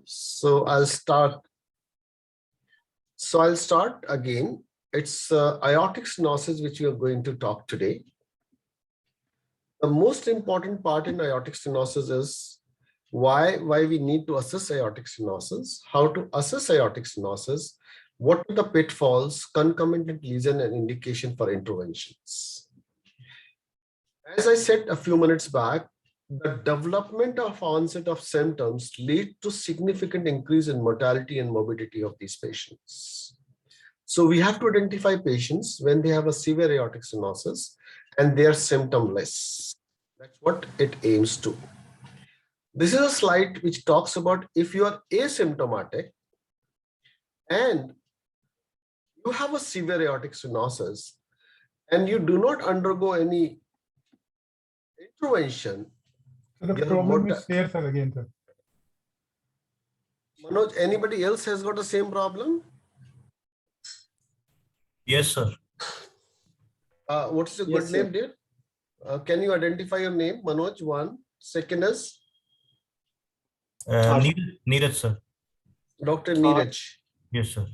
So I'll start. I'll start again. It's aortic stenosis, which we are going to talk today. The most important part in aortic stenosis is why we need to assess aortic stenosis, how to assess aortic stenosis, what are the pitfalls, concomitant lesion, and indication for interventions. As I said a few minutes back, the development of onset of symptoms lead to significant increase in mortality and morbidity of these patients. So we have to identify patients when they have a severe aortic stenosis and they are symptomless. That's what it aims to. This is a slide which talks about if you are asymptomatic and you have a severe aortic stenosis and you do not undergo any intervention. So the problem is there, sir, again, sir. Manoj, anybody else has got the same problem? Yes, sir. What's your good name, dear? Can you identify your name? Manoj, one. Second is? Neeraj, sir. Dr. Neeraj. Yes, sir.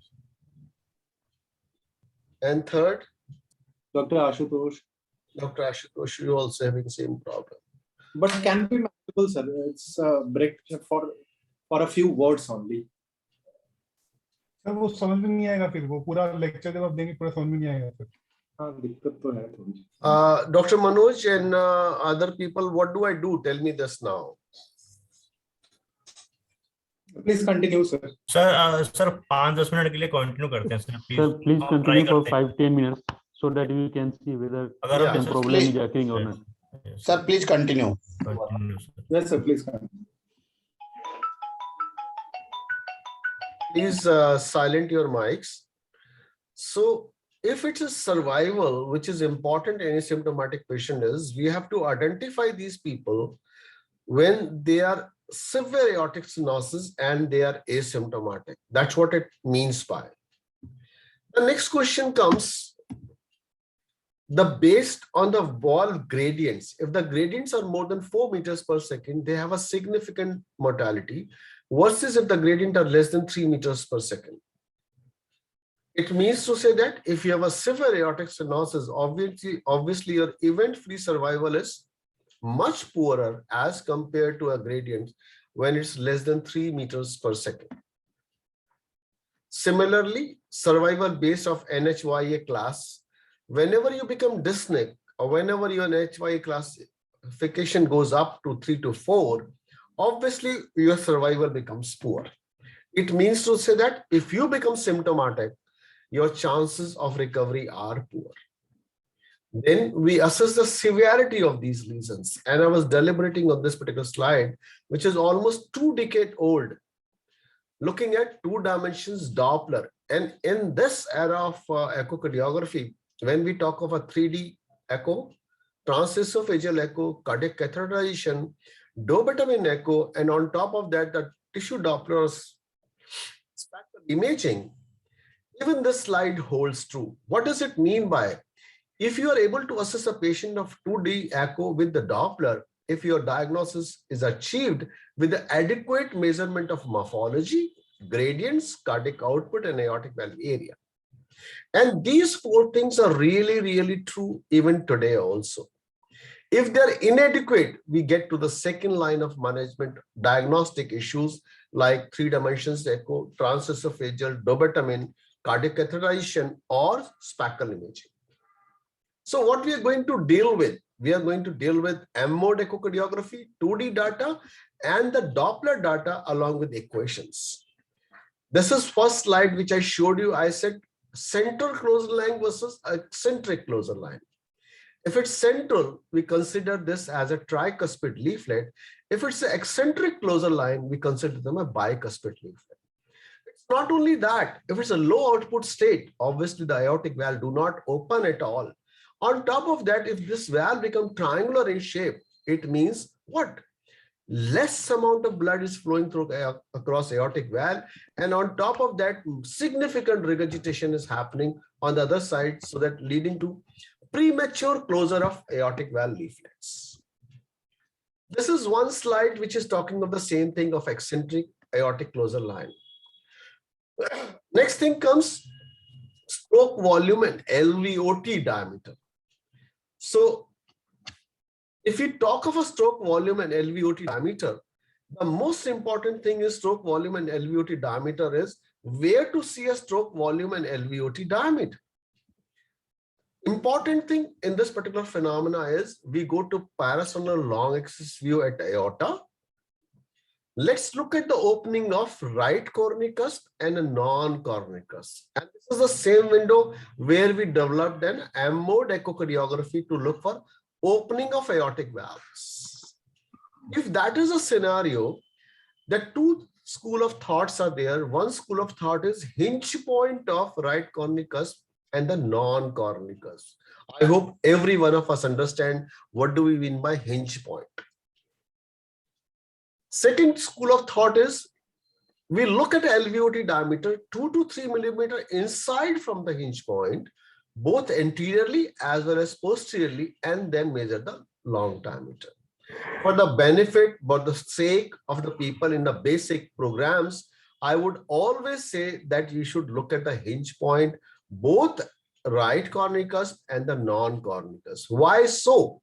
And third? Dr. Ashutosh. Dr. Ashutosh, you also having the same problem. But can be manageable, sir. It's a break for a few words only. Sir वो समझ में नहीं आएगा फिर वो पूरा lecture जब आप देंगे पूरा समझ में नहीं आएगा सर. हाँ दिक्कत तो है थोड़ी. Dr. Manoj and other people, what do I do? Tell me this now. Please continue, sir. Sir 5-10 minute के लिए कंटिन्यू करते हैं sir. Sir, please continue for 5-10 minutes so that we can see whether some problem is occurring or not. Sir, please continue. Yes, sir. Please continue. Please silent your mics. So if it's a survival, which is important in a symptomatic patient, is we have to identify these people when they are severe aortic stenosis and they are asymptomatic. That's what it means by. The next question comes, based on the wall gradients. If the gradients are more than 4 meters per second, they have a significant mortality versus if the gradient are less than 3 meters per second. It means to say that if you have a severe aortic stenosis, obviously your event-free survival is much poorer as compared to a gradient when it's less than 3 meters per second. Similarly, survival based of NHYA class, whenever you become dyspneic or whenever your NHYA classification goes up to 3 to 4, obviously your survival becomes poor. It means to say that if you become symptomatic, your chances of recovery are poor. Then we assess the severity of these lesions. And I was deliberating on this particular slide, which is almost 2 decades old, looking at 2 dimensions Doppler. And in this era of echocardiography, when we talk of a 3D echo, transesophageal echo, cardiac catheterization, dobutamine echo, and on top of that, the tissue Doppler spectral imaging, even this slide holds true. What does it mean by? If you are able to assess a patient of 2D echo with the Doppler, if your diagnosis is achieved with the adequate measurement of morphology, gradients, cardiac output, and aortic valve area. And these 4 things are really, really true even today also. If they're inadequate, we get to the second line of management diagnostic issues like 3 dimensions echo, transesophageal, dobutamine, cardiac catheterization, or speckle imaging. So what we are going to deal with, we are going to deal with M-mode echocardiography, 2D data, and the Doppler data along with equations. This is first slide which I showed you. I said central closure line versus eccentric closure line. If it's central, we consider this as a tricuspid leaflet. If it's an eccentric closure line, we consider them a bicuspid leaflet. It's not only that, if it's a low output state, obviously the aortic valve do not open at all. On top of that, if this valve becomes triangular in shape, it means what? Less amount of blood is flowing through across aortic valve, and on top of that, significant regurgitation is happening on the other side, so that leading to premature closure of aortic valve leaflets. This is one slide which is talking of the same thing of eccentric aortic closure line. Next thing comes stroke volume and LVOT diameter. So if we talk of a stroke volume and LVOT diameter, the most important thing is stroke volume and LVOT diameter is where to see a stroke volume and LVOT diameter. Important thing in this particular phenomena is we go to parasternal long axis view at aorta. Let's look at the opening of right coronary cusp and a non-coronary cusp. And this is the same window where we developed an M-mode echocardiography to look for opening of aortic valves. If that is a scenario, the two school of thoughts are there. One school of thought is hinge point of right coronary cusp and the non-coronary cusp. I hope every one of us understand what do we mean by hinge point. Second school of thought is we look at LVOT diameter 2 to 3 millimeter inside from the hinge point, both anteriorly as well as posteriorly, and then measure the long diameter. For the benefit, for the sake of the people in the basic programs, I would always say that you should look at the hinge point, both right coronary cusp and the non-coronary cusp. Why so?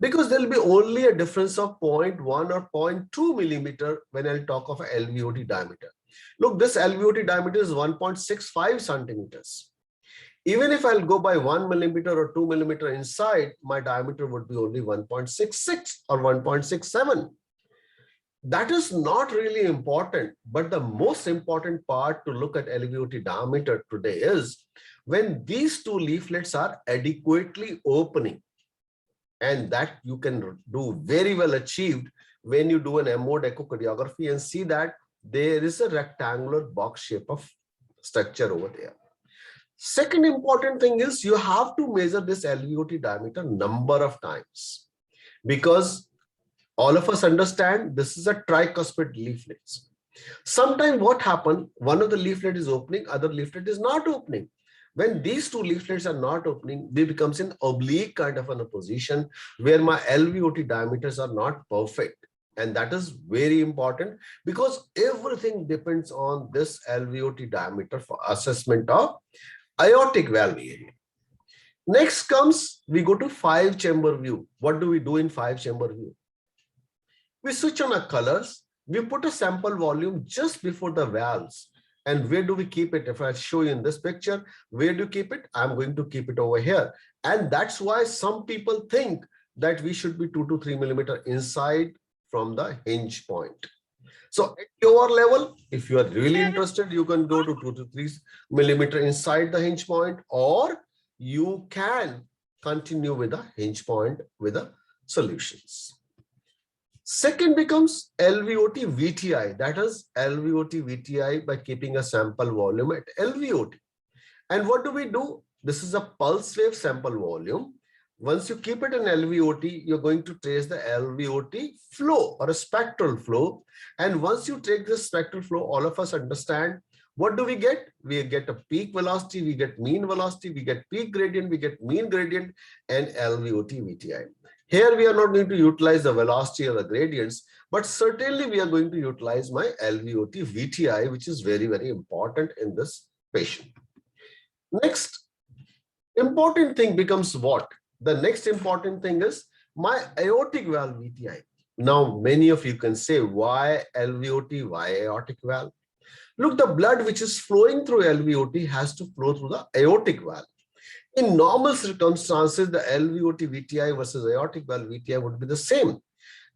Because there will be only a difference of 0.1 or 0.2 millimeter when I'll talk of a LVOT diameter. Look, this LVOT diameter is 1.65 centimeters. Even if I'll go by 1 millimeter or 2 millimeter inside, my diameter would be only 1.66 or 1.67. That is not really important, but the most important part to look at LVOT diameter today is when these two leaflets are adequately opening. And that you can do very well achieved when you do an M-mode echocardiography and see that there is a rectangular box shape of structure over there. Second important thing is you have to measure this LVOT diameter number of times, because all of us understand this is a tricuspid leaflets. Sometimes what happens, one of the leaflet is opening, other leaflet is not opening. When these two leaflets are not opening, they becomes an oblique kind of a position where my LVOT diameters are not perfect. And that is very important because everything depends on this LVOT diameter for assessment of aortic valve area. Next comes, we go to 5-chamber view. What do we do in 5-chamber view? We switch on our colors. We put a sample volume just before the valves. And where do we keep it? If I show you in this picture, where do you keep it? I'm going to keep it over here. And that's why some people think that we should be 2 to 3 millimeter inside from the hinge point. So at your level, if you are really interested, you can go to 2 to 3 millimeter inside the hinge point, or you can continue with the hinge point with the solutions. Second becomes LVOT VTI, that is LVOT VTI by keeping a sample volume at LVOT. And what do we do? This is a pulse wave sample volume. Once you keep it in LVOT, you're going to trace the LVOT flow or a spectral flow. And once you take this spectral flow, all of us understand what do we get? We get a peak velocity, we get mean velocity, we get peak gradient, we get mean gradient, and LVOT VTI. Here we are not going to utilize the velocity or the gradients, but certainly we are going to utilize my LVOT VTI, which is very, very important in this patient. Next important thing becomes what? The next important thing is my aortic valve VTI. Now, many of you can say, why LVOT, why aortic valve? Look, the blood which is flowing through LVOT has to flow through the aortic valve. In normal circumstances, the LVOT VTI versus aortic valve VTI would be the same.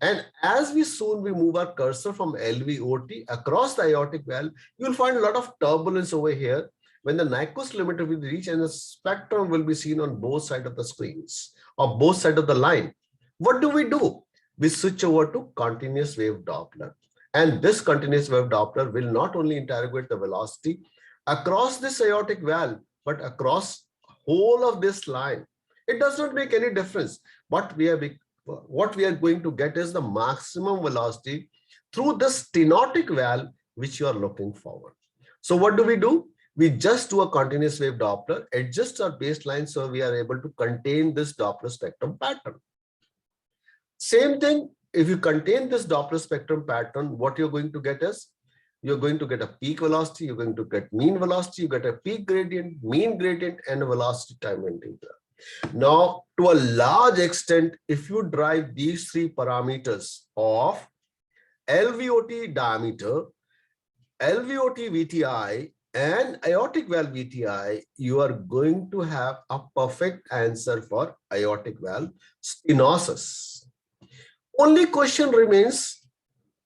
And as we move our cursor from LVOT across the aortic valve, you will find a lot of turbulence over here when the Nyquist limiter will reach and the spectrum will be seen on both sides of the screens or both sides of the line. What do? We switch over to continuous wave Doppler. And this continuous wave Doppler will not only interrogate the velocity across this aortic valve, but across whole of this line. It does not make any difference. What we are going to get is the maximum velocity through this stenotic valve, which you are looking forward. So what do? We just do a continuous wave Doppler, adjust our baseline so we are able to contain this Doppler spectrum pattern. Same thing, if you contain this Doppler spectrum pattern, what you're going to get is you're going to get a peak velocity, you're going to get mean velocity, you get a peak gradient, mean gradient, and a velocity time integral. Now, to a large extent, if you drive these three parameters of LVOT diameter, LVOT VTI, and aortic valve VTI, you are going to have a perfect answer for aortic valve stenosis. Only question remains,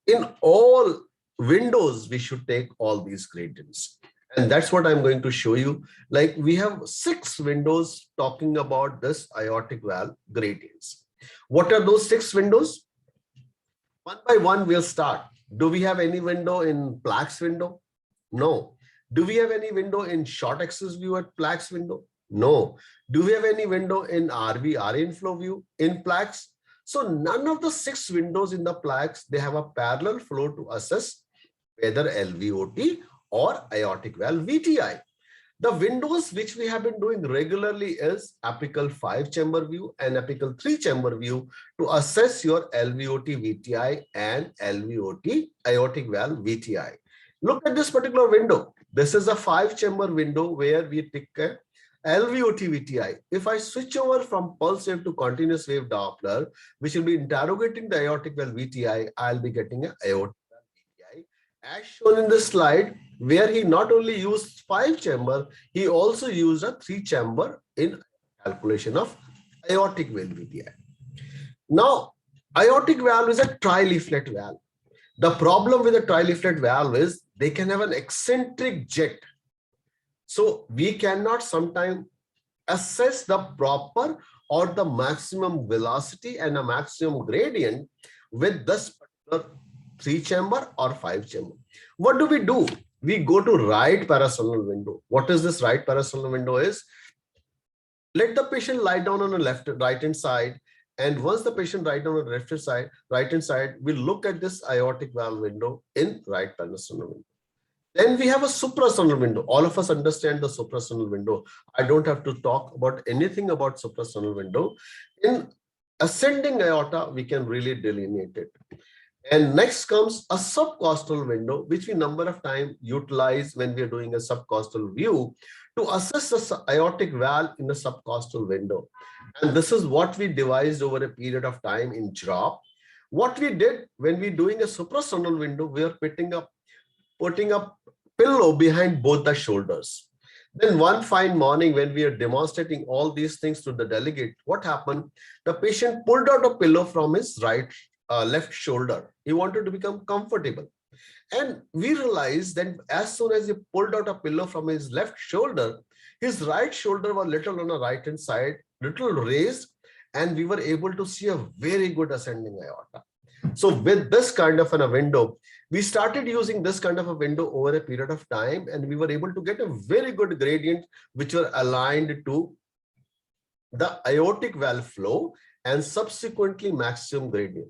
in all windows, we should take all these gradients. And that's what I'm going to show you. Like, we have 6 windows talking about this aortic valve gradients. What are those 6 windows? One by one, we'll start. Do we have any window in plaques window? No. Do we have any window in short axis view at plaques window? No. Do we have any window in RV, RA inflow view in plaques? So none of the 6 windows in the plaques, they have a parallel flow to assess whether LVOT or aortic valve VTI. The windows which we have been doing regularly is apical 5-chamber view and apical 3-chamber view to assess your LVOT VTI and LVOT aortic valve VTI. Look at this particular window. This is a 5-chamber window where we take a LVOT VTI. If I switch over from pulse wave to continuous wave Doppler, which will be interrogating the aortic valve VTI, I'll be getting an aortic valve VTI. As shown in this slide, where he not only used 5-chamber, he also used a 3-chamber in calculation of aortic valve VTI. Now, aortic valve is a tri-leaflet valve. The problem with a tri-leaflet valve is they can have an eccentric jet. So we cannot sometimes assess the proper or the maximum velocity and a maximum gradient with this particular 3-chamber or 5-chamber. What do? We go to right parasternal window. What is this right parasternal window is? Let the patient lie down on the right hand side. And once the patient lie down on the right hand side, we look at this aortic valve window in right parasternal window. Then we have a suprasternal window. All of us understand the suprasternal window. I don't have to talk about anything about suprasternal window. In ascending aorta, we can really delineate it. And next comes a subcostal window, which we number of times utilize when we are doing a subcostal view to assess the aortic valve in the subcostal window. And this is what we devised over a period of time in JROP. What we did when we're doing a suprasternal window, we are putting a pillow behind both the shoulders. Then one fine morning when we are demonstrating all these things to the delegate, what happened? The patient pulled out a pillow from his left shoulder. He wanted to become comfortable. And we realized that as soon as he pulled out a pillow from his left shoulder, his right shoulder was little on the right hand side, little raised, and we were able to see a very good ascending aorta. So with this kind of a window, we started using this kind of a window over a period of time, and we were able to get a very good gradient which were aligned to the aortic valve flow and subsequently maximum gradient.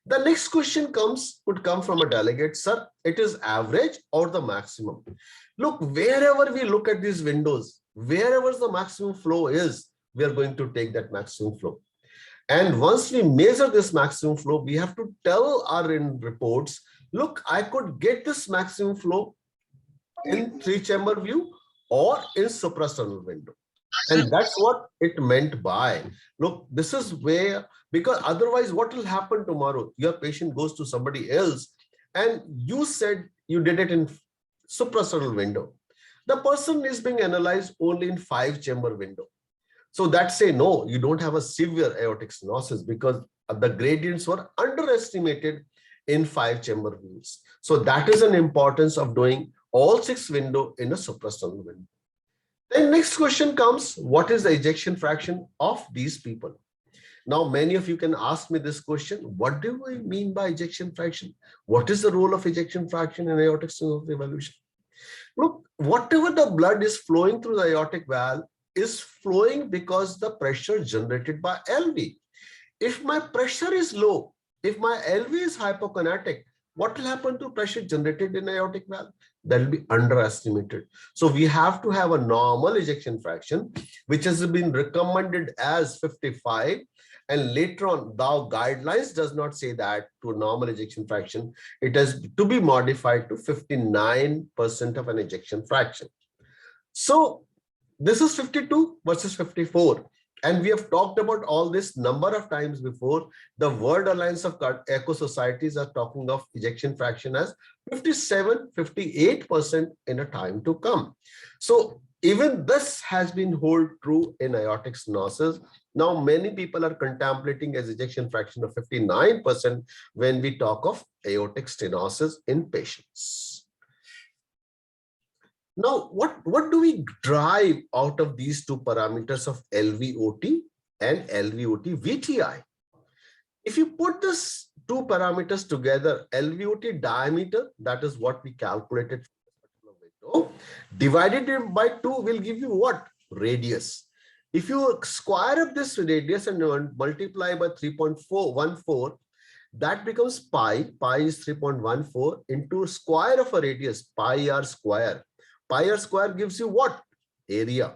The next question would come from a delegate, sir, it is average or the maximum? Look, wherever we look at these windows, wherever the maximum flow is, we are going to take that maximum flow. And once we measure this maximum flow, we have to tell our reports, look, I could get this maximum flow in 3-chamber view or in suprasternal window. And that's what it meant by, look, this is where, because otherwise what will happen tomorrow? Your patient goes to somebody else and you said you did it in suprasternal window. The person is being analyzed only in 5-chamber window. So that say, no, you don't have a severe aortic stenosis because the gradients were underestimated in 5-chamber views. So that is an importance of doing all 6 window in a suprasternal window. Then next question comes, what is the ejection fraction of these people? Now, many of you can ask me this question, what do we mean by ejection fraction? What is the role of ejection fraction in aortic stenosis evaluation? Look, whatever the blood is flowing through the aortic valve is flowing because the pressure generated by LV. If my pressure is low, if my LV is hypokinetic, what will happen to pressure generated in aortic valve? That will be underestimated. So we have to have a normal ejection fraction, which has been recommended as 55. And later on, the guidelines does not say that to a normal ejection fraction. It has to be modified to 59% of an ejection fraction. So this is 52 versus 54. And we have talked about all this number of times before. The World Alliance of Eco Societies are talking of ejection fraction as 57, 58% in a time to come. So even this has been hold true in aortic stenosis. Now many people are contemplating as ejection fraction of 59% when we talk of aortic stenosis in patients. Now, what do we drive out of these two parameters of LVOT and LVOT VTI? If you put this two parameters together, LVOT diameter, that is what we calculated, divided it by 2 will give you what? Radius. If you square up this radius and multiply by 3.414, that becomes pi. Pi is 3.14 into square of a radius, pi r square. Pi r square gives you what? Area.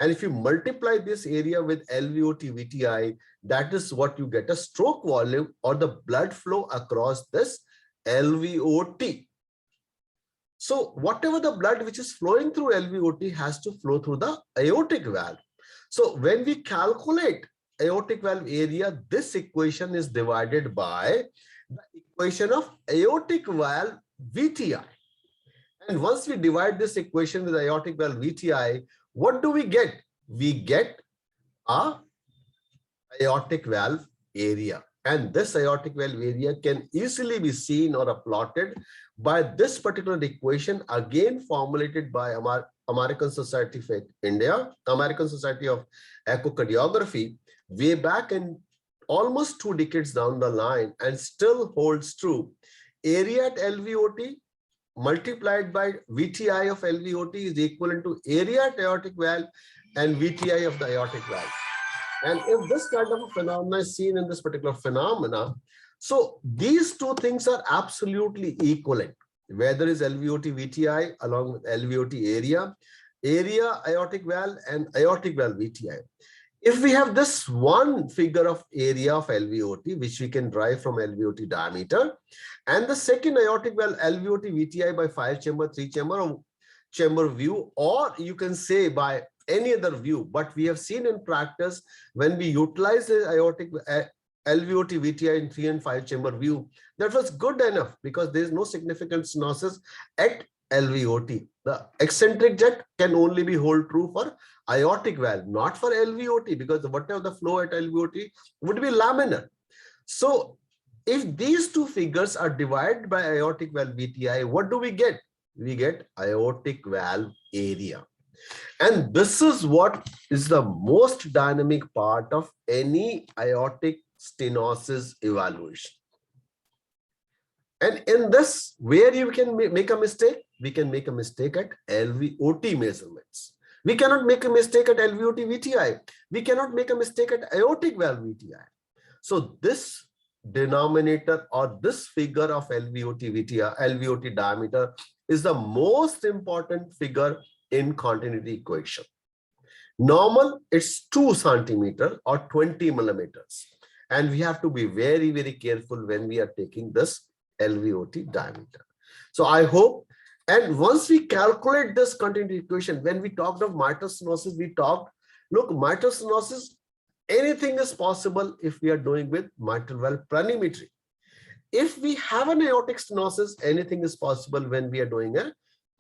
And if you multiply this area with LVOT VTI, that is what you get, a stroke volume or the blood flow across this LVOT. So whatever the blood which is flowing through LVOT has to flow through the aortic valve. So when we calculate aortic valve area, this equation is divided by the equation of aortic valve VTI. And once we divide this equation with aortic valve VTI, what do we get? We get a aortic valve area. And this aortic valve area can easily be seen or plotted by this particular equation, again formulated by American Society of India, American Society of Echocardiography, way back in almost 2 decades down the line, and still holds true. Area at LVOT multiplied by VTI of LVOT is equivalent to area at aortic valve and VTI of the aortic valve. And if this kind of a phenomenon is seen in this particular phenomena, so these two things are absolutely equivalent. Whether is LVOT VTI along with LVOT area aortic valve and aortic valve VTI. If we have this one figure of area of LVOT, which we can derive from LVOT diameter, and the second aortic valve LVOT VTI by 5-chamber, 3-chamber view, or you can say by any other view, but we have seen in practice when we utilize the aortic LVOT VTI in 3 and 5-chamber view, that was good enough because there is no significant stenosis at LVOT. The eccentric jet can only be hold true for aortic valve, not for LVOT, because whatever the flow at LVOT would be laminar. So if these two figures are divided by aortic valve VTI, what do we get? We get aortic valve area. And this is what is the most dynamic part of any aortic stenosis evaluation. And in this, where you can make a mistake, we can make a mistake at LVOT measurements. We cannot make a mistake at LVOT VTI. We cannot make a mistake at aortic valve VTI. So this denominator or this figure of LVOT VTI, LVOT diameter is the most important figure in continuity equation. Normal, it's 2 centimeters or 20 millimeters. And we have to be very, very careful when we are taking this LVOT diameter. So I hope, and once we calculate this continuity equation, when we talked of mitral stenosis, we talked, look, mitral stenosis, anything is possible if we are doing with mitral valve planimetry. If we have an aortic stenosis, anything is possible when we are doing a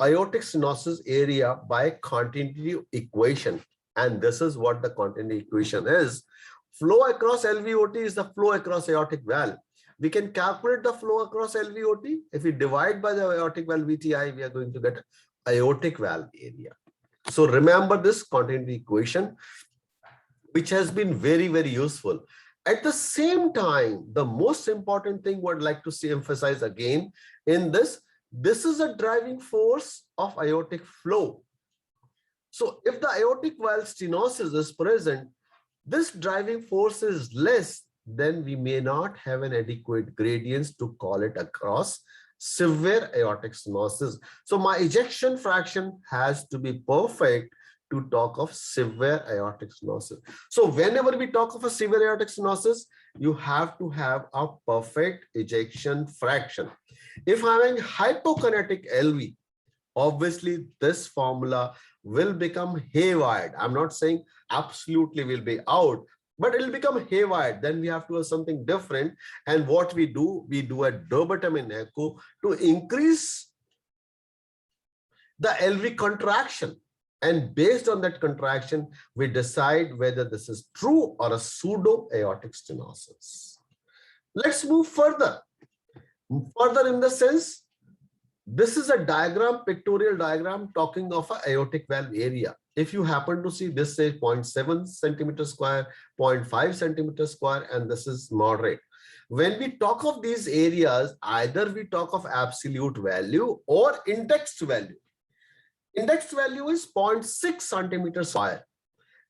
aortic stenosis area by continuity equation. And this is what the continuity equation is. Flow across LVOT is the flow across aortic valve. We can calculate the flow across LVOT. If we divide by the aortic valve VTI, we are going to get aortic valve area. So remember this continuity equation, which has been very, very useful. At the same time, the most important thing what I'd like to emphasize again in this is a driving force of aortic flow. So if the aortic valve stenosis is present, this driving force is less, then we may not have an adequate gradient to call it across severe aortic stenosis. So my ejection fraction has to be perfect to talk of severe aortic stenosis. So whenever we talk of a severe aortic stenosis, you have to have a perfect ejection fraction. If I'm having hypokinetic LV, obviously this formula will become haywire. I'm not saying absolutely will be out, but it will become haywire. Then we have to have something different. And what we do a Daubenton echo to increase the LV contraction. And based on that contraction, we decide whether this is true or a pseudo aortic stenosis. Let's move further. Further in the sense, this is a diagram, pictorial diagram talking of an aortic valve area. If you happen to see this, say 0.7 centimeter square, 0.5 centimeter square, and this is moderate. When we talk of these areas, either we talk of absolute value or indexed value. Indexed value is 0.6 centimeter square,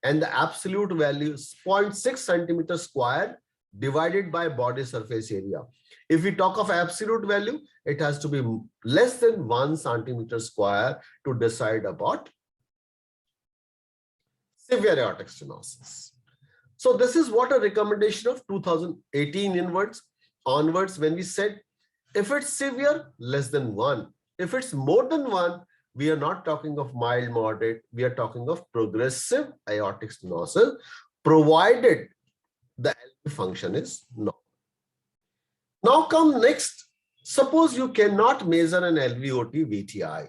and the absolute value is 0.6 centimeter square divided by body surface area. If we talk of absolute value, it has to be less than 1 centimeter square to decide about severe aortic stenosis. So this is what a recommendation of 2018 onwards, when we said, if it's severe, less than 1. If it's more than 1, we are not talking of mild, moderate, we are talking of progressive aortic stenosis, provided the LV function is normal. Now come next, suppose you cannot measure an LVOT VTI.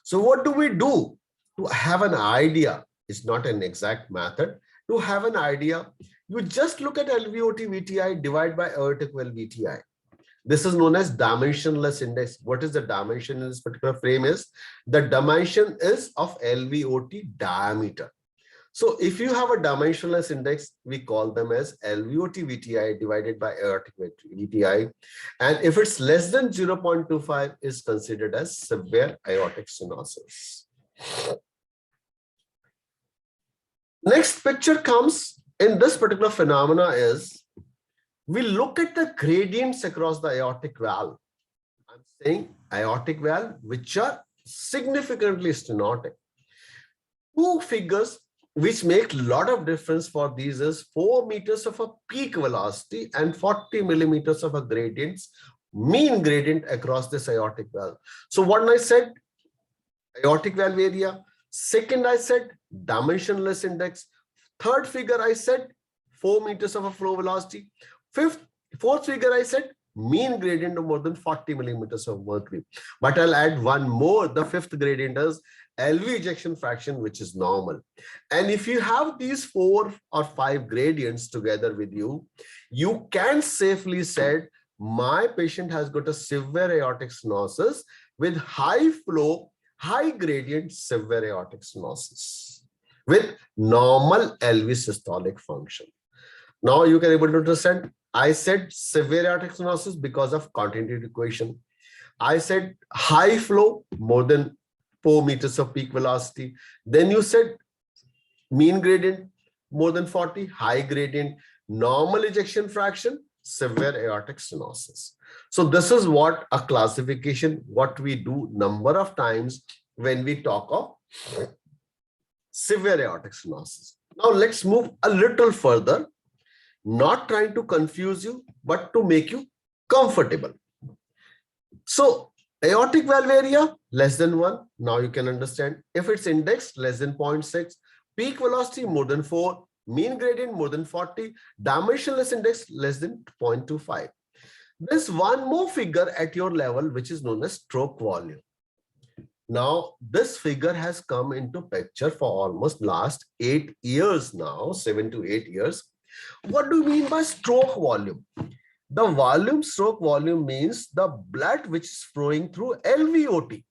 So what do we do to have an idea? It's not an exact method. To have an idea, you just look at LVOT VTI divided by aortic valve VTI. This is known as dimensionless index. What is the dimension in this particular frame is? The dimension is of LVOT diameter. So if you have a dimensionless index, we call them as LVOT VTI divided by aortic VTI. And if it's less than 0.25, is considered as severe aortic stenosis. Next picture comes in this particular phenomena is, we look at the gradients across the aortic valve. I'm saying aortic valve, which are significantly stenotic. Two figures which make a lot of difference for these is 4 meters of a peak velocity and 40 millimeters of a gradients, mean gradient across this aortic valve. So one I said, aortic valve area. Second I said, dimensionless index. Third figure I said, 4 meters of a flow velocity. Fourth figure I said, mean gradient of more than 40 millimeters of mercury. But I'll add one more. The fifth gradient is LV ejection fraction, which is normal. And if you have these 4 or 5 gradients together with you, you can safely say, my patient has got a severe aortic stenosis with high flow, high gradient severe aortic stenosis with normal LV systolic function. Now you can able to understand, I said severe aortic stenosis because of continuity equation. I said high flow, more than 4 meters of peak velocity. Then you said mean gradient, more than 40, high gradient, normal ejection fraction, severe aortic stenosis. So this is what a classification, what we do number of times when we talk of severe aortic stenosis. Now let's move a little further. Not trying to confuse you, but to make you comfortable. So aortic valve area less than 1. Now you can understand. If it's indexed less than 0.6, peak velocity more than 4, mean gradient more than 40, dimensionless index less than 0.25. There's one more figure at your level, which is known as stroke volume. Now this figure has come into picture for almost last 8 years now, 7 to 8 years. What do you mean by stroke volume? The volume, stroke volume means the blood which is flowing through LVOT.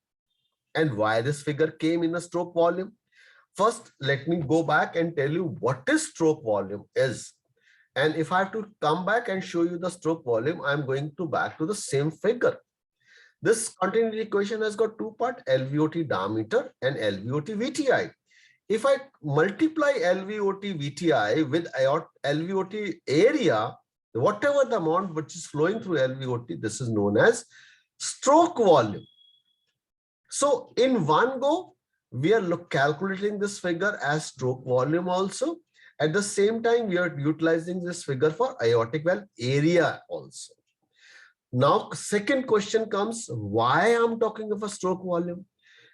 And why this figure came in a stroke volume? First, let me go back and tell you what is stroke volume is. And if I have to come back and show you the stroke volume, I'm going to back to the same figure. This continuity equation has got 2 parts, LVOT diameter and LVOT VTI. If I multiply LVOT VTI with LVOT area, whatever the amount which is flowing through LVOT, this is known as stroke volume. So in one go, we are calculating this figure as stroke volume also. At the same time, we are utilizing this figure for aortic valve area also. Now, second question comes, why I'm talking of a stroke volume?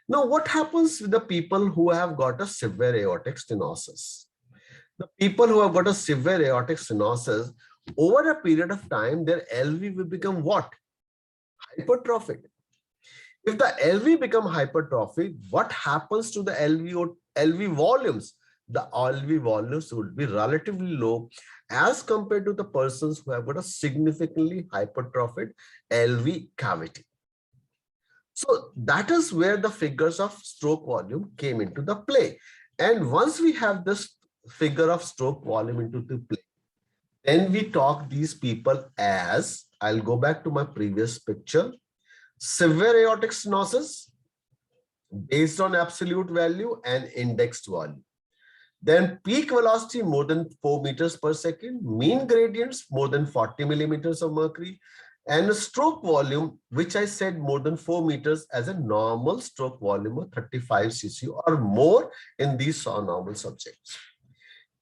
Now, what happens with the people who have got a severe aortic stenosis? The people who have got a severe aortic stenosis, over a period of time, their LV will become what? Hypertrophic. If the LV become hypertrophic, what happens to the LV volumes? The LV volumes would be relatively low as compared to the persons who have got a significantly hypertrophic LV cavity. So that is where the figures of stroke volume came into the play. And once we have this figure of stroke volume into the play, then we talk these people as, I'll go back to my previous picture, severe aortic stenosis based on absolute value and indexed value. Then peak velocity more than 4 meters per second, mean gradients more than 40 millimeters of mercury, and a stroke volume, which I said more than 4 meters as a normal stroke volume of 35 cc or more in these normal subjects.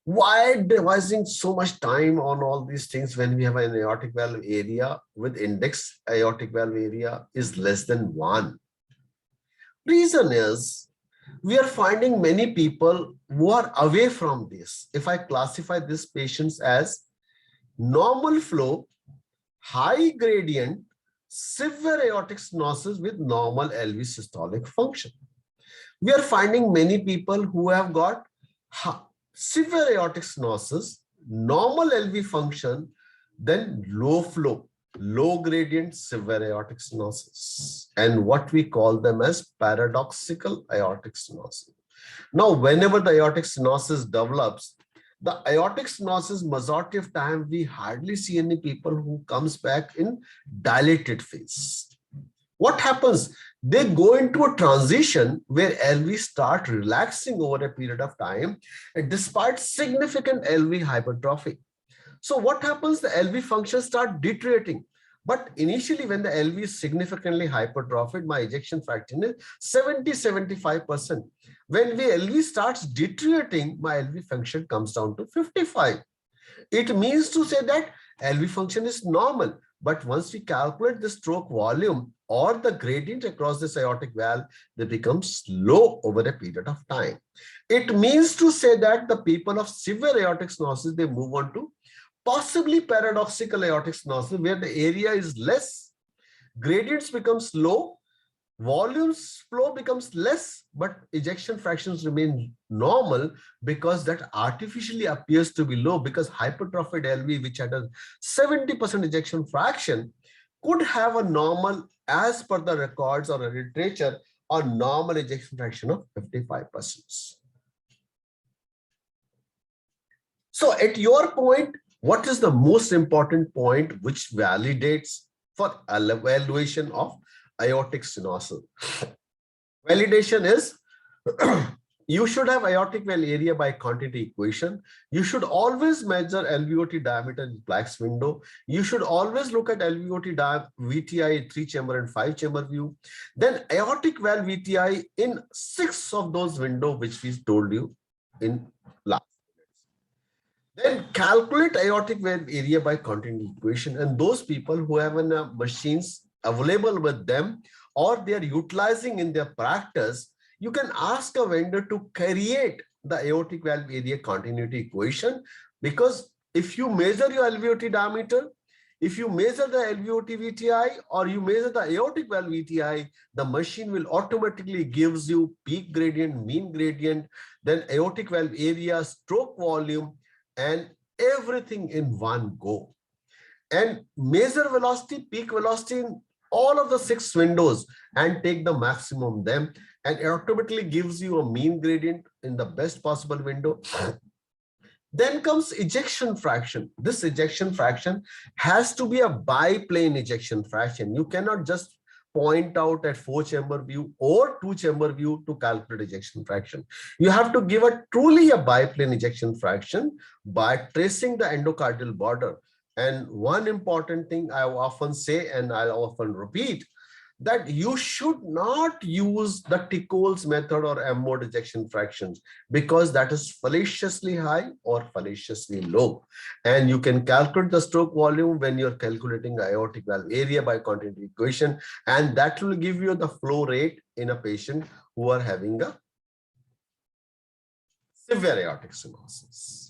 Why devising so much time on all these things when we have an aortic valve area with index aortic valve area is less than 1? Reason is, we are finding many people who are away from this. If I classify these patients as normal flow, high gradient, severe aortic stenosis with normal LV systolic function, we are finding many people who have got severe aortic stenosis, normal LV function, then low flow, low gradient severe aortic stenosis, and what we call them as paradoxical aortic stenosis. Now, whenever the aortic stenosis develops, the aortic stenosis, majority of time, we hardly see any people who comes back in dilated phase. What happens? They go into a transition where LV start relaxing over a period of time, and despite significant LV hypertrophy. So what happens? The LV function start deteriorating. But initially, when the LV is significantly hypertrophied, my ejection fraction is 70-75%. When the LV starts deteriorating, my LV function comes down to 55. It means to say that LV function is normal. But once we calculate the stroke volume or the gradient across this aortic valve, they become slow over a period of time. It means to say that the people of severe aortic stenosis, they move on to possibly paradoxical aortic stenosis, where the area is less, gradients become slow, volumes flow becomes less, but ejection fractions remain normal because that artificially appears to be low, because hypertrophied LV, which had a 70% ejection fraction, could have a normal, as per the records or the literature, a normal ejection fraction of 55%. So at your point, what is the most important point which validates for evaluation of aortic stenosis? Validation is you should have aortic valve area by continuity equation. You should always measure LVOT diameter in Planck's window. You should always look at LVOT VTI 3-chamber and 5-chamber view. Then aortic valve VTI in 6 of those windows, which we told you in last. Then calculate aortic valve area by continuity equation, and those people who have machines available with them or they are utilizing in their practice, you can ask a vendor to create the aortic valve area continuity equation, because if you measure your LVOT diameter, if you measure the LVOT VTI or you measure the aortic valve VTI, the machine will automatically gives you peak gradient, mean gradient, then aortic valve area, stroke volume, and everything in one go. And measure velocity, peak velocity in all of the 6 windows and take the maximum them, and it automatically gives you a mean gradient in the best possible window. Then comes ejection fraction. This ejection fraction has to be a biplane ejection fraction. You cannot just point out at 4-chamber view or 2-chamber view to calculate ejection fraction. You have to give a truly a biplane ejection fraction by tracing the endocardial border. And one important thing I often say, and I often repeat, that you should not use the Tichols method or mode ejection fractions, because that is fallaciously high or fallaciously low. And you can calculate the stroke volume when you're calculating aortic valve area by continuity equation, and that will give you the flow rate in a patient who are having a severe aortic stenosis.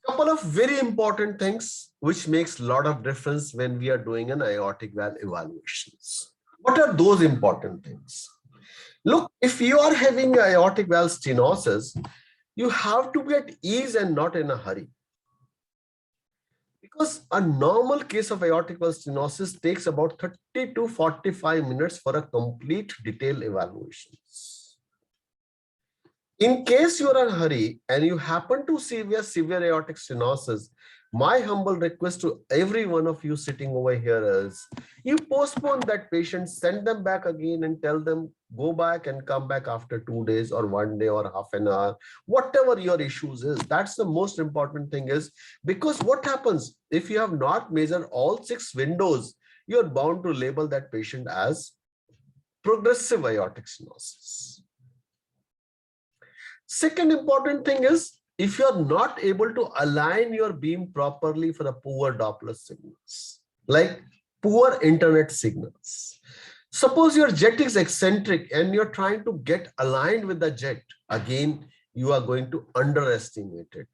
Couple of very important things which makes a lot of difference when we are doing an aortic valve evaluations. What are those important things? Look, if you are having aortic valve stenosis, you have to be at ease and not in a hurry. Because a normal case of aortic valve stenosis takes about 30 to 45 minutes for a complete detailed evaluation. In case you are in a hurry and you happen to see severe aortic stenosis, my humble request to every one of you sitting over here is, you postpone that patient, send them back again and tell them, go back and come back after 2 days or 1 day or half an hour, whatever your issues is. That's the most important thing is, because what happens if you have not measured all 6 windows, you're bound to label that patient as progressive aortic stenosis. Second important thing is, if you're not able to align your beam properly for the poor Doppler signals, like poor internet signals. Suppose your jet is eccentric and you're trying to get aligned with the jet. Again, you are going to underestimate it.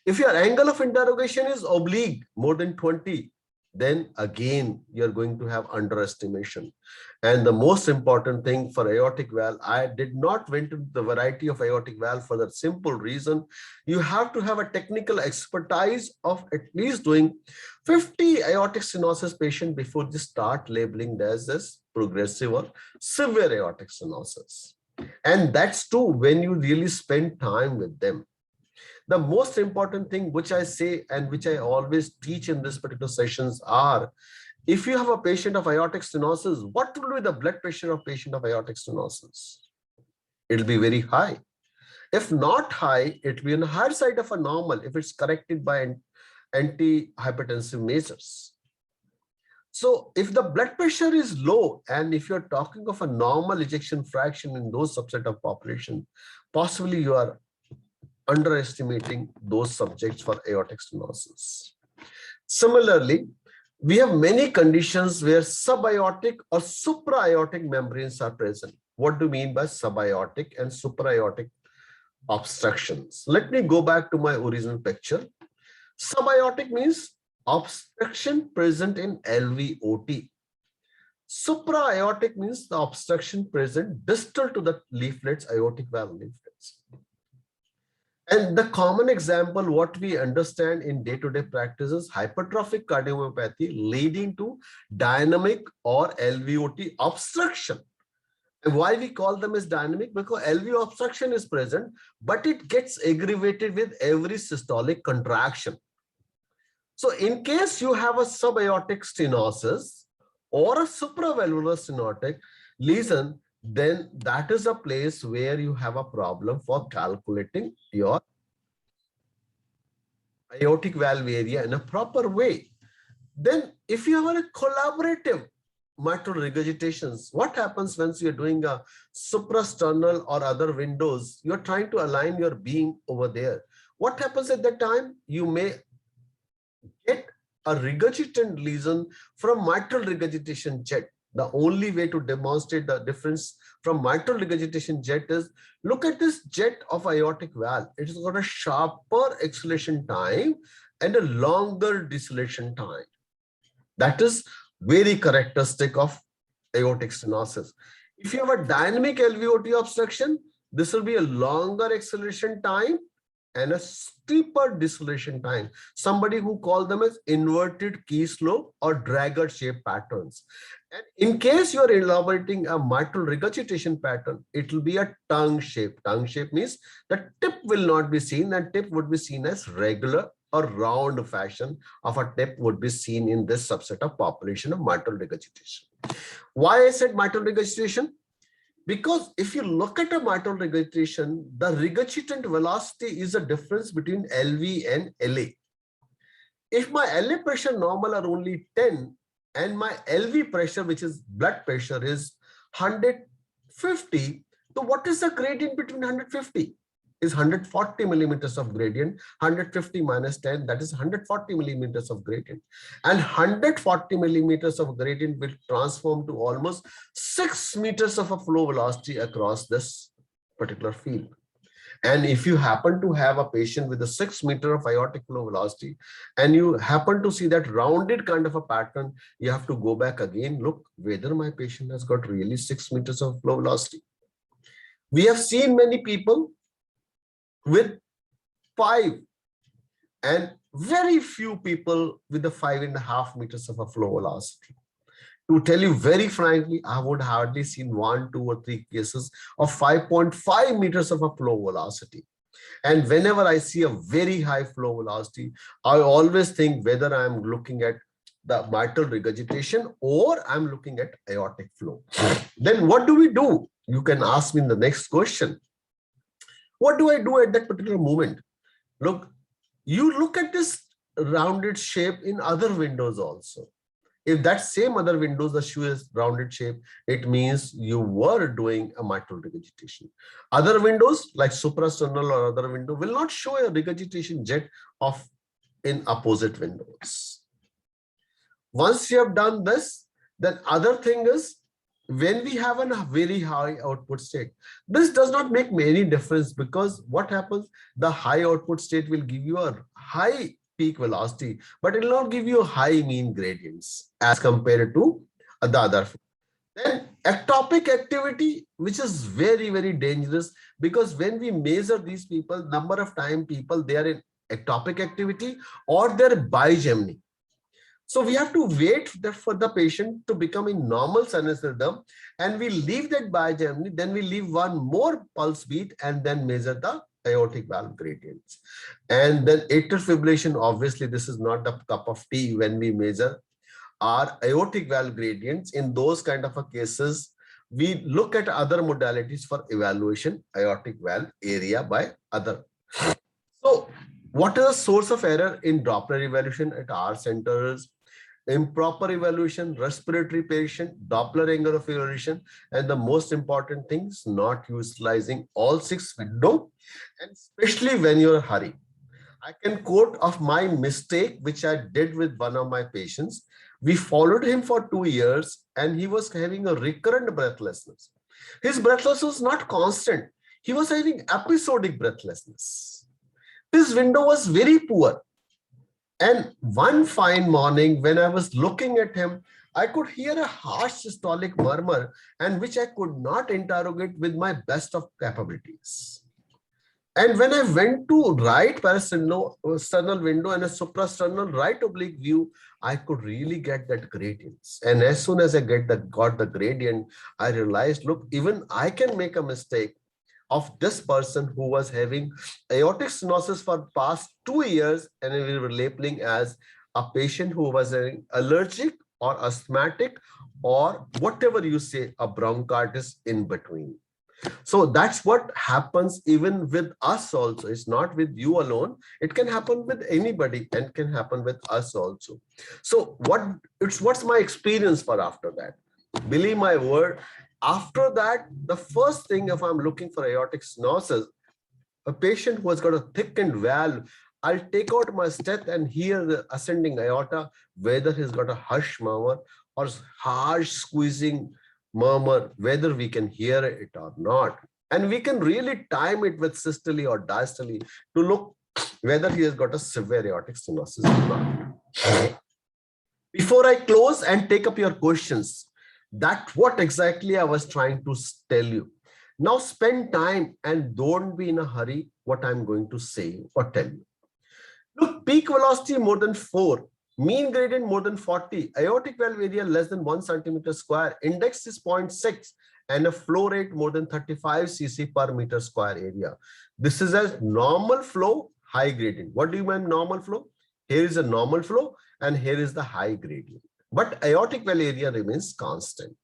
If your angle of interrogation is oblique, more than 20, then again, you're going to have underestimation. And the most important thing for aortic valve, I did not went into the variety of aortic valve for the simple reason, you have to have a technical expertise of at least doing 50 aortic stenosis patient before you start labeling this as progressive or severe aortic stenosis. And that's true when you really spend time with them. The most important thing which I say and which I always teach in this particular sessions are, if you have a patient of aortic stenosis, what will be the blood pressure of patient of aortic stenosis? It'll be very high. If not high, it'll be on the higher side of a normal if it's corrected by antihypertensive measures. So if the blood pressure is low, and if you're talking of a normal ejection fraction in those subset of population, possibly you are underestimating those subjects for aortic stenosis. Similarly, we have many conditions where subaortic or supraaortic membranes are present. What do you mean by subaortic and supraaortic obstructions? Let me go back to my original picture. Subaortic means obstruction present in LVOT. Supraaortic means the obstruction present distal to the leaflets, aortic valve leaflets. And the common example, what we understand in day-to-day practice is hypertrophic cardiomyopathy leading to dynamic or LVOT obstruction. And why we call them as dynamic? Because LV obstruction is present, but it gets aggravated with every systolic contraction. So in case you have a subaortic stenosis or a supravalvular stenotic lesion, then that is a place where you have a problem for calculating your aortic valve area in a proper way. Then if you have a collaborative mitral regurgitations, what happens once you're doing a suprasternal or other windows, you're trying to align your beam over there. What happens at that time? You may get a regurgitant lesion from mitral regurgitation jet. The only way to demonstrate the difference from mitral regurgitation jet is, look at this jet of aortic valve. It's got a sharper acceleration time and a longer deceleration time. That is very characteristic of aortic stenosis. If you have a dynamic LVOT obstruction, this will be a longer acceleration time and a steeper deceleration time. Somebody who call them as inverted key slope or dragger shape patterns. And in case you are elaborating a mitral regurgitation pattern, it will be a tongue shape. Tongue shape means the tip will not be seen, and tip would be seen as regular or round fashion of a tip would be seen in this subset of population of mitral regurgitation. Why I said mitral regurgitation? Because if you look at a mitral regurgitation, the regurgitant velocity is a difference between LV and LA. If my LA pressure normal are only 10 and my LV pressure, which is blood pressure, is 150. So what is the gradient between 150? Is 140 millimeters of gradient. 150 minus 10, that is 140 millimeters of gradient. And 140 millimeters of gradient will transform to almost 6 meters of a flow velocity across this particular field. And if you happen to have a patient with a 6 meter of aortic flow velocity, and you happen to see that rounded kind of a pattern, you have to go back again, look whether my patient has got really 6 meters of flow velocity. We have seen many people with 5 and very few people with the 5.5 meters of a flow velocity. To tell you very frankly, I would hardly seen 1, 2, or 3 cases of 5.5 meters of a flow velocity. And whenever I see a very high flow velocity, I always think whether I'm looking at the mitral regurgitation or I'm looking at aortic flow. Then what do we do? You can ask me in the next question. What do I do at that particular moment? Look, you look at this rounded shape in other windows also. If that same other windows, the shoe is rounded shape, it means you were doing a mitral regurgitation. Other windows like suprasternal or other window will not show a regurgitation jet of in opposite windows. Once you have done this, then other thing is, when we have a very high output state, this does not make any difference, because what happens, the high output state will give you a high peak velocity, but it will not give you high mean gradients as compared to the other. Then ectopic activity, which is very, very dangerous, because when we measure these people, number of time people, they are in ectopic activity or they're bigeminy. So we have to wait for the patient to become in normal sinus rhythm, and we leave that bigeminy, then we leave one more pulse beat and then measure the aortic valve gradients. And then atrial fibrillation, obviously this is not a cup of tea when we measure our aortic valve gradients. In those kind of a cases, we look at other modalities for evaluation, aortic valve area by other. So what is the source of error in Doppler evaluation at our centers? Improper evaluation, respiratory patient, Doppler angle of evaluation, and the most important thing is not utilizing all 6 windows, and especially when you're in a hurry. I can quote of my mistake, which I did with one of my patients. We followed him for 2 years and he was having a recurrent breathlessness. His breathlessness was not constant. He was having episodic breathlessness. His window was very poor. And one fine morning, when I was looking at him, I could hear a harsh systolic murmur, and which I could not interrogate with my best of capabilities. And when I went to right parasternal window and a suprasternal right oblique view, I could really get that gradients. And as soon as I got the gradient, I realized, look, even I can make a mistake of this person who was having aortic stenosis for past 2 years, and we were labeling as a patient who was allergic or asthmatic or whatever you say, a bronchitis in between. So that's what happens even with us also. It's not with you alone. It can happen with anybody and can happen with us also. So what's my experience for after that? Believe my word, after that, the first thing, if I'm looking for aortic stenosis, a patient who has got a thickened valve, I'll take out my stent and hear the ascending aorta, whether he's got a hush murmur or harsh squeezing murmur, whether we can hear it or not. And we can really time it with systole or diastole to look whether he has got a severe aortic stenosis or not. Before I close and take up your questions, that's what exactly I was trying to tell you. Now spend time and don't be in a hurry what I'm going to say or tell you. Look, peak velocity more than 4, mean gradient more than 40, aortic valve area less than 1 centimeter square, index is 0.6, and a flow rate more than 35 cc per meter square area. This is a normal flow, high gradient. What do you mean normal flow? Here is a normal flow and here is the high gradient. But aortic valve area remains constant.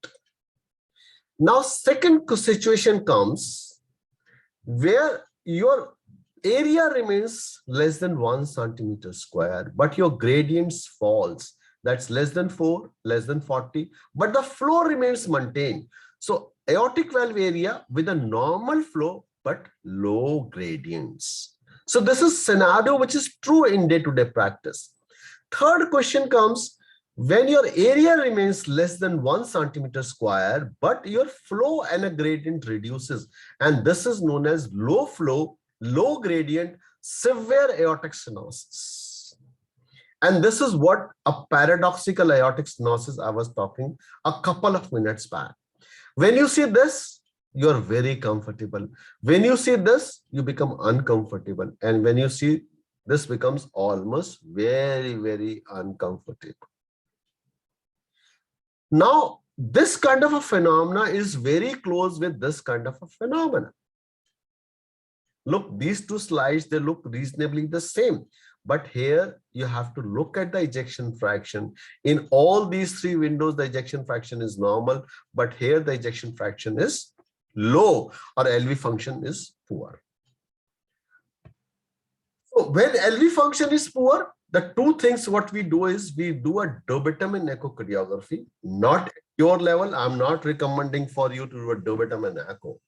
Now, second situation comes where your area remains less than 1 centimeter square, but your gradients falls. that's less than 4, less than 40, but the flow remains maintained. So aortic valve area with a normal flow, but low gradients. So this is scenario which is true in day-to-day practice. Third question comes, when your area remains less than 1 centimeter square, but your flow and a gradient reduces. And this is known as low flow, low gradient, severe aortic stenosis. And this is what a paradoxical aortic stenosis I was talking a couple of minutes back. When you see this, you're very comfortable. When you see this, you become uncomfortable. And when you see this becomes almost very, very uncomfortable. Now, this kind of a phenomena is very close with this kind of a phenomena. Look, these two slides, they look reasonably the same. But here you have to look at the ejection fraction. In all these three windows, the ejection fraction is normal, but here the ejection fraction is low or LV function is poor. So when LV function is poor, the two things what we do is we do a dobutamine echocardiography, not at your level. I'm not recommending for you to do a dobutamine echo.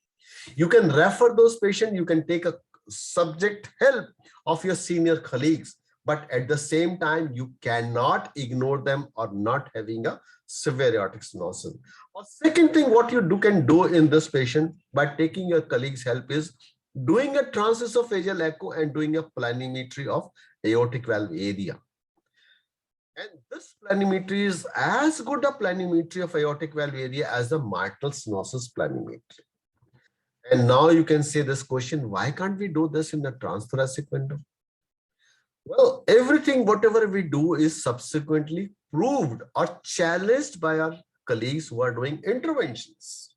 You can refer those patients, you can take a subject help of your senior colleagues, but at the same time, you cannot ignore them or not having a severe aortic stenosis. Or second thing, what you can do in this patient by taking your colleagues' help is doing a transesophageal echo and doing a planimetry of aortic valve area. And this planimetry is as good a planimetry of aortic valve area as the mitral stenosis planimetry. And now you can say this question, why can't we do this in the transthoracic window? Well, everything, whatever we do is subsequently proved or challenged by our colleagues who are doing interventions.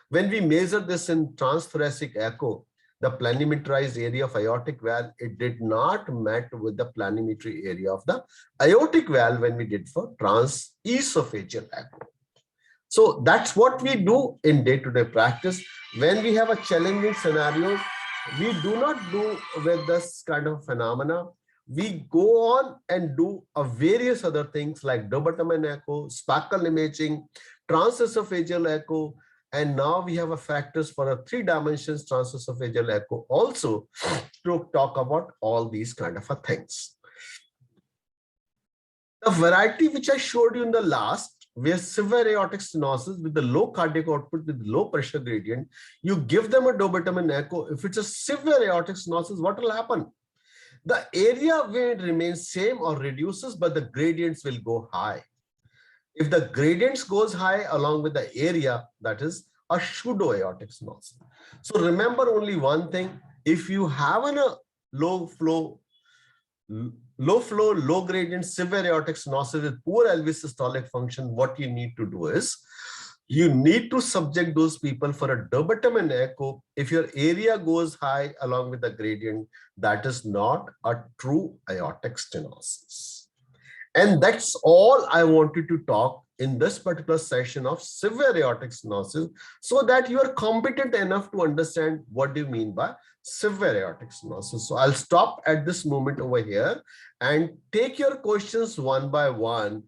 When we measure this in transthoracic echo, the planimetrized area of aortic valve, it did not match with the planimetry area of the aortic valve when we did for transesophageal echo. So that's what we do in day-to-day practice. When we have a challenging scenario, we do not do with this kind of phenomena. We go on and do various other things like dobutamine echo, spacal imaging, transesophageal echo, and now we have a factors for a 3 dimensions transesophageal echo also to talk about all these kind of things. The variety which I showed you in the last, where severe aortic stenosis with the low cardiac output with low pressure gradient, you give them a dobutamine echo. If it's a severe aortic stenosis, what will happen? The area will remain same or reduces, but the gradients will go high. If the gradients goes high along with the area, that is a pseudo aortic stenosis. So remember only one thing, if you have a low flow, low gradient severe aortic stenosis with poor LV systolic function, what you need to do is you need to subject those people for a dobutamine echo. If your area goes high along with the gradient, that is not a true aortic stenosis. And that's all I wanted to talk in this particular session of severe aortic stenosis, so that you are competent enough to understand what do you mean by severe aortic stenosis. So I'll stop at this moment over here and take your questions one by one.